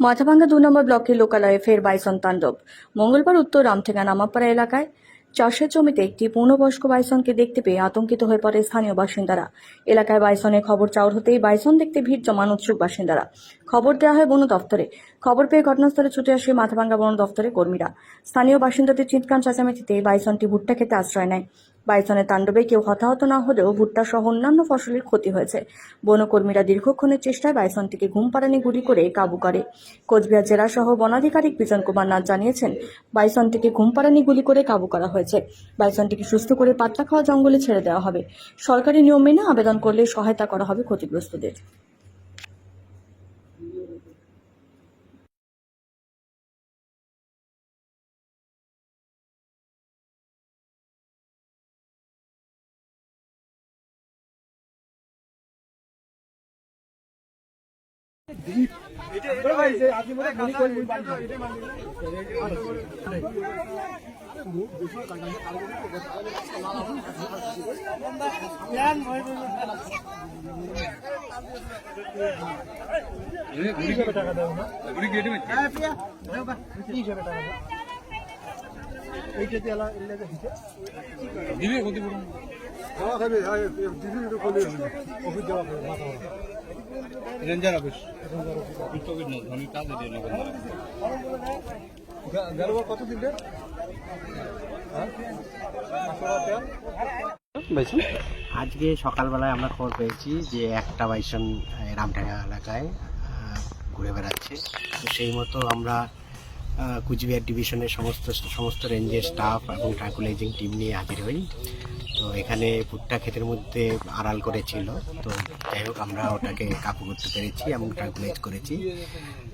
মাথাভাঙ্গা ২ নম্বর ব্লকের লোকালয়ে ফের বাইসন তাণ্ডব। মঙ্গলবার উত্তর রামঠেঙ্গা নামাপাড়া এলাকায় চাষের জমিতে একটি পূর্ণবয়স্ক বাইসনকে দেখতে পেয়ে আতঙ্কিত হয়ে পড়ে স্থানীয় বাসিন্দারা। এলাকায় বাইসনের খবর চাউর হতেই বাইসন দেখতে ভিড় জমান উৎসুক বাসিন্দারা। খবর দেওয়া হয় বন দফতরে। খবর পেয়ে ঘটনাস্থলে ছুটে আসে মাথাভাঙ্গা বন দফতরের কর্মীরা। স্থানীয় বাসিন্দাদের চিৎকার চেঁচামেচিতে বাইসনটি ভুট্টা খেতে আশ্রয় নেয়। বাইসনের তাণ্ডবে কেউ হতাহত না হলেও ভুট্টা সহ অন্যান্য ফসলের ক্ষতি হয়েছে। বনকর্মীরা দীর্ঘক্ষণের চেষ্টায় বাইসনটিকে ঘুমপাড়ানি গুলি করে কাবু করে। কোচবিহার জেলা সহ বনাধিকারিক বিজন কুমার নাথ জানিয়েছেন, বাইসনটিকে ঘুমপাড়ানি গুলি করে কাবু করা হয়েছে। বাইসনটিকে সুস্থ করে পাতলা খাওয়া জঙ্গলে ছেড়ে দেওয়া হবে। সরকারি নিয়ম মেনে আবেদন করলে সহায়তা করা হবে ক্ষতিগ্রস্তদের। রেঞ্জার অফিস কত দিলে আজকে সকালবেলায় আমরা খবর পেয়েছি যে একটা বাইসন রামঠেঙ্গা এলাকায় ঘুরে বেড়াচ্ছে। তো সেই মতো আমরা কুচবিহার ডিভিশনের সমস্ত রেঞ্জের স্টাফ এবং ট্রাঙ্কুলাইজিং টিম নিয়ে হাজির হই। তো এখানে ভুট্টা ক্ষেতের মধ্যে আড়াল করেছিল। তো যাই হোক, আমরা ওটাকে কাবু করতে পেরেছি এবং ট্রাঙ্কুলাইজ করেছি।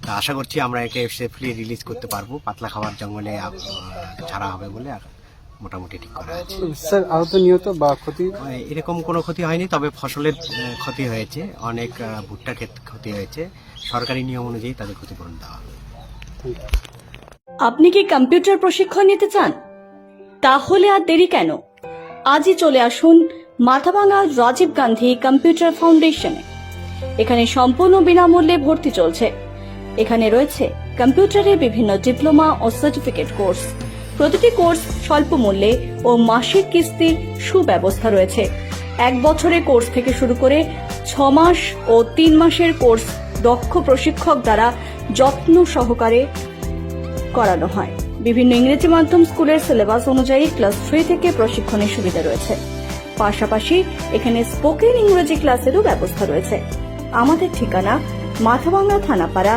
তো আশা করছি আমরা একে সেফলি রিলিজ করতে পারবো। পাতলা খাবার জঙ্গলে ছাড়া হবে বলে আর মোটামুটি ঠিক করা আছে। স্যার, আহত নিহত বা ক্ষতি এরকম কোনো ক্ষতি হয়নি, তবে ফসলের ক্ষতি হয়েছে, অনেক ভুট্টা ক্ষেত ক্ষতি হয়েছে। সরকারি নিয়ম অনুযায়ী তাদের ক্ষতিপূরণ দেওয়া হবে। আপনি কি কম্পিউটার প্রশিক্ষণ নিতে চান? তাহলে আর দেরি কেন? আজই চলে আসুন মাথাভাঙ্গা রাজীব গান্ধী কম্পিউটার ফাউন্ডেশনে। এখানে সম্পূর্ণ বিনামূল্যে ভর্তি চলছে। এখানে রয়েছে কম্পিউটারের বিভিন্ন ডিপ্লোমা ও সার্টিফিকেট কোর্স। প্রতিটি কোর্স স্বল্প মূল্যে ও মাসিক কিস্তির সুব্যবস্থা রয়েছে। 1 বছরের কোর্স থেকে শুরু করে 6 মাস ও 3 মাসের কোর্স দক্ষ প্রশিক্ষক দ্বারা যত্ন সহকারে করানো হয়। বিভিন্ন ইংরেজি মাধ্যম স্কুলের সিলেবাস অনুযায়ী ক্লাস 3 থেকে প্রশিক্ষণের সুবিধা রয়েছে। পাশাপাশি এখানে স্পোকেন ইংরেজি ক্লাসেরও ব্যবস্থা রয়েছে। আমাদের ঠিকানা মাথাভাঙ্গা থানাপাড়া,